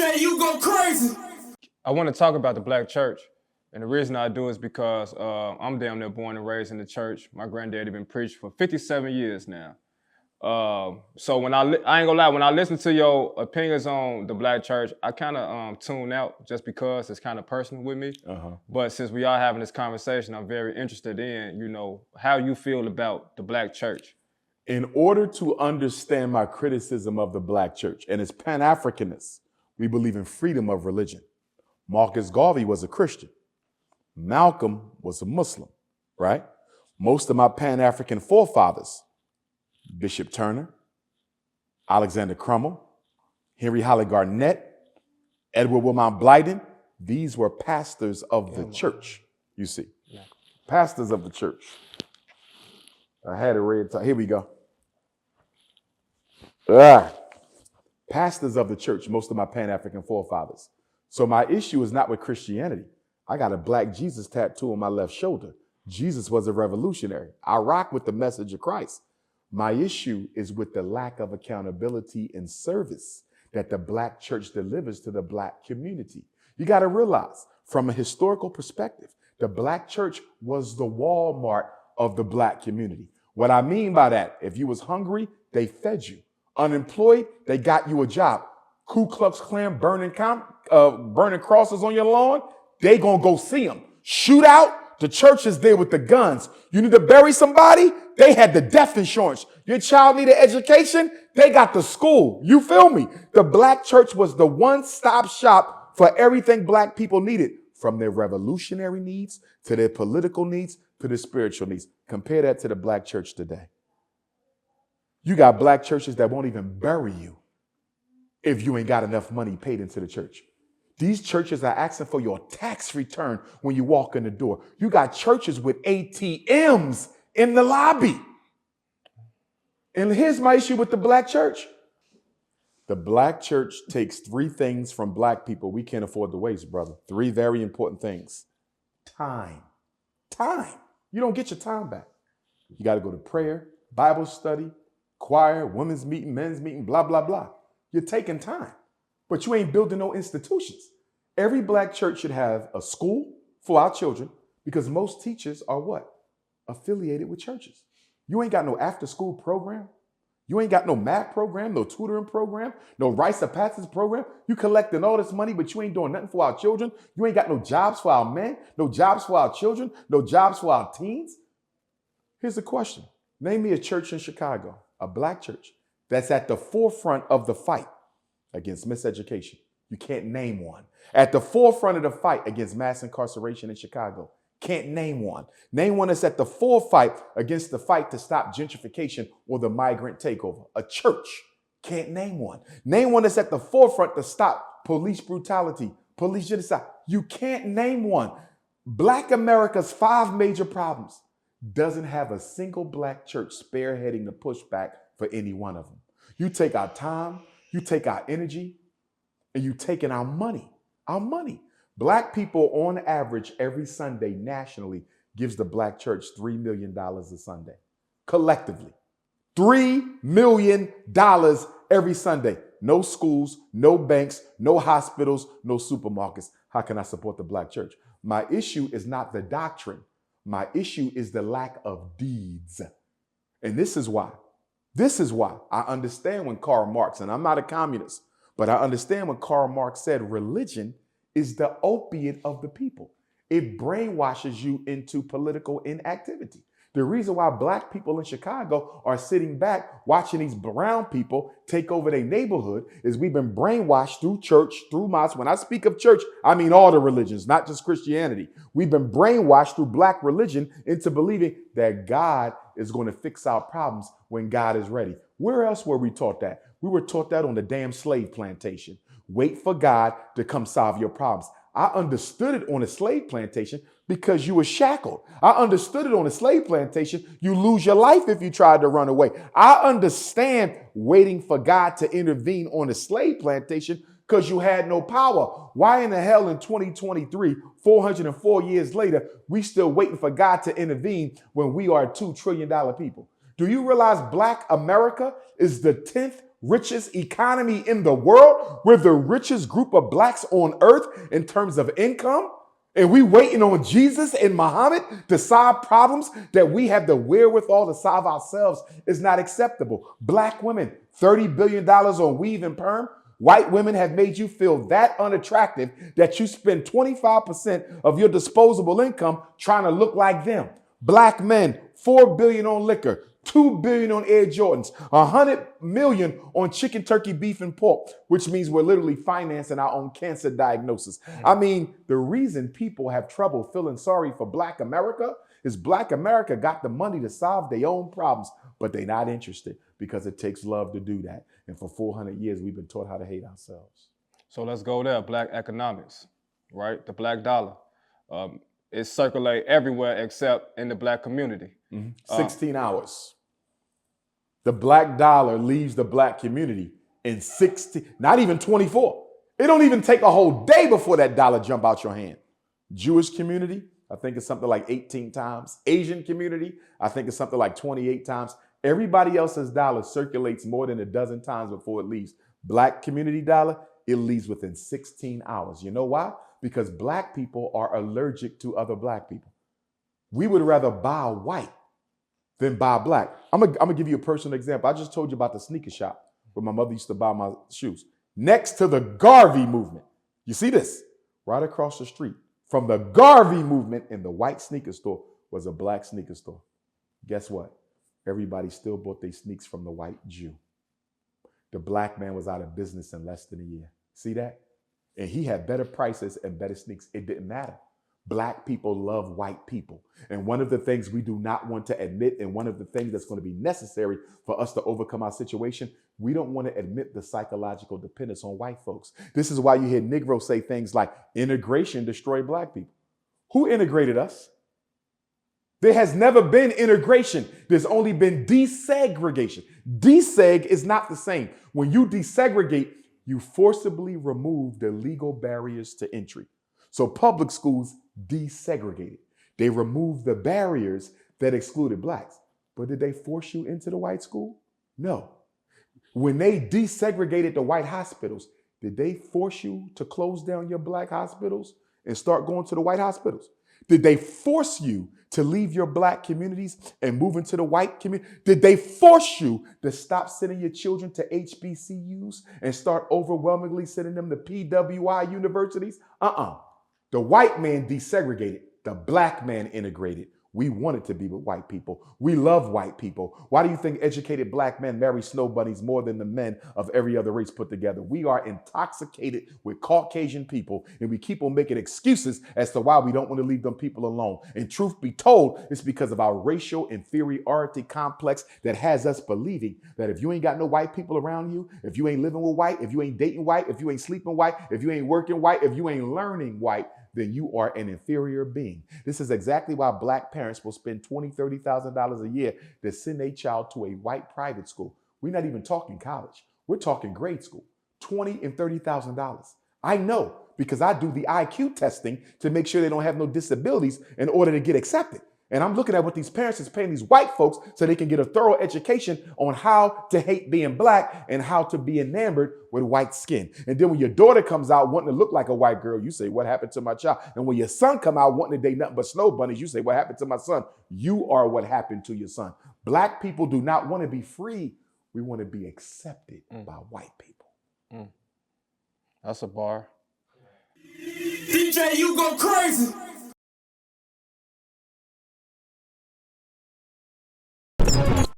DJ, you go crazy. I want to talk about the black church. And the reason I do is because I'm damn near born and raised in the church. My granddaddy been preaching for 57 years now. So when I ain't gonna lie, when I listen to your opinions on the black church, I kind of tune out just because it's kind of personal with me. But since we are having this conversation, I'm very interested in, how you feel about the black church. In order to understand my criticism of the black church and its Pan-Africanists, we believe in freedom of religion. Marcus Garvey was a Christian. Malcolm was a Muslim, right? Most of my Pan-African forefathers, Bishop Turner, Alexander Crummell, Henry Holly Garnett, Edward Wilmot Blyden, these were pastors of the church, you see. Yeah. Pastors of the church. I had a red tie. Here we go. Pastors of the church, most of my Pan-African forefathers. So my issue is not with Christianity. I got a black Jesus tattoo on my left shoulder. Jesus was a revolutionary. I rock with the message of Christ. My issue is with the lack of accountability and service that the black church delivers to the black community. You got to realize, from a historical perspective, the black church was the Walmart of the black community. What I mean by that, if you was hungry, they fed you. Unemployed, they got you a job. Ku Klux Klan burning crosses on your lawn, they gonna go see them. Shootout, the church is there with the guns. You need to bury somebody, they had the death insurance. Your child needed education, they got the school. You feel me? The black church was the one-stop shop for everything black people needed, from their revolutionary needs to their political needs to their spiritual needs. Compare that to the black church today. You got black churches that won't even bury you if you ain't got enough money paid into the church. These churches are asking for your tax return when you walk in the door. You got churches with ATMs in the lobby. And here's my issue with the black church. The black church takes three things from black people we can't afford to waste, brother. Three very important things. Time. Time. You don't get your time back. You got to go to prayer, Bible study, choir, women's meeting, men's meeting, blah, blah, blah. You're taking time, but you ain't building no institutions. Every black church should have a school for our children because most teachers are what? Affiliated with churches. You ain't got no after-school program. You ain't got no math program, no tutoring program, no rites of passage program. You collecting all this money, but you ain't doing nothing for our children. You ain't got no jobs for our men, no jobs for our children, no jobs for our teens. Here's the question. Name me a church in Chicago, a black church, that's at the forefront of the fight against miseducation. You can't name one. At the forefront of the fight against mass incarceration in Chicago. Can't name one. Name one that's at the forefront against the fight to stop gentrification or the migrant takeover. A church. Can't name one. Name one that's at the forefront to stop police brutality, police genocide. You can't name one. Black America's 5 major problems doesn't have a single black church spearheading the pushback for any one of them. You take our time, you take our energy, and you taking our money. Our money. Black people on average every Sunday nationally gives the black church $3 million a Sunday. Collectively. $3 million every Sunday. No schools, no banks, no hospitals, no supermarkets. How can I support the black church? My issue is not the doctrine. My issue is the lack of deeds. And this is why. This is why I understand when Karl Marx, and I'm not a communist, but I understand when Karl Marx said religion is the opiate of the people. It brainwashes you into political inactivity. The reason why black people in Chicago are sitting back watching these brown people take over their neighborhood is we've been brainwashed through church, through mosque. When I speak of church, I mean all the religions, not just Christianity. We've been brainwashed through black religion into believing that God is going to fix our problems when God is ready. Where else were we taught that? We were taught that on the damn slave plantation. Wait for God to come solve your problems. I understood it on a slave plantation because you were shackled. I understood it on a slave plantation. You lose your life if you tried to run away. I understand waiting for God to intervene on a slave plantation because you had no power. Why in the hell in 2023, 404 years later, we still waiting for God to intervene when we are a $2 trillion people? Do you realize Black America is the 10th richest economy in the world. We're the richest group of blacks on earth in terms of income. And we waiting on Jesus and Muhammad to solve problems that we have the wherewithal to solve ourselves is not acceptable. Black women, $30 billion on weave and perm. White women have made you feel that unattractive that you spend 25% of your disposable income trying to look like them. Black men, $4 billion on liquor, $2 billion on Air Jordans, $100 million on chicken, turkey, beef, and pork, which means we're literally financing our own cancer diagnosis. I mean, the reason people have trouble feeling sorry for Black America is Black America got the money to solve their own problems, but they're not interested because it takes love to do that. And for 400 years, we've been taught how to hate ourselves. So let's go there. Black economics, right? The black dollar. It circulate everywhere except in the black community. 16 hours. The black dollar leaves the black community in 16, not even 24. It don't even take a whole day before that dollar jump out your hand. Jewish community, I think it's something like 18 times. Asian community, I think it's something like 28 times. Everybody else's dollar circulates more than a dozen times before it leaves. Black community dollar, it leaves within 16 hours. You know why? Because black people are allergic to other black people. We would rather buy white than buy black. I'm gonna give you a personal example. I just told you about the sneaker shop where my mother used to buy my shoes. Next to the Garvey movement, you see this? Right across the street from the Garvey movement in the white sneaker store was a black sneaker store. Guess what? Everybody still bought their sneaks from the white Jew. The black man was out of business in less than a year. See that? And he had better prices and better sneaks. It didn't matter. Black people love white people. And one of the things we do not want to admit, and one of the things that's going to be necessary for us to overcome our situation, we don't want to admit the psychological dependence on white folks. This is why you hear Negroes say things like integration destroyed black people. Who integrated us? There has never been integration. There's only been desegregation. Deseg is not the same. When you desegregate, you forcibly remove the legal barriers to entry. So public schools desegregated. They removed the barriers that excluded blacks. But did they force you into the white school? No. When they desegregated the white hospitals, did they force you to close down your black hospitals and start going to the white hospitals? Did they force you to leave your black communities and move into the white community? Did they force you to stop sending your children to HBCUs and start overwhelmingly sending them to PWI universities? The white man desegregated. The black man integrated. We wanted to be with white people. We love white people. Why do you think educated black men marry snow bunnies more than the men of every other race put together? We are intoxicated with Caucasian people, and we keep on making excuses as to why we don't want to leave them people alone. And truth be told, it's because of our racial inferiority complex that has us believing that if you ain't got no white people around you, if you ain't living with white, if you ain't dating white, if you ain't sleeping white, if you ain't working white, if you ain't learning white, then you are an inferior being. This is exactly why black parents will spend $20,000, $30,000 a year to send a child to a white private school. We're not even talking college. We're talking grade school, $20,000 and $30,000. I know because I do the IQ testing to make sure they don't have no disabilities in order to get accepted. And I'm looking at what these parents is paying these white folks so they can get a thorough education on how to hate being black and how to be enamored with white skin. And then when your daughter comes out wanting to look like a white girl, you say, what happened to my child? And when your son come out wanting to date nothing but snow bunnies, you say, what happened to my son? You are what happened to your son. Black people do not want to be free. We want to be accepted by white people. That's a bar. DJ, you go crazy.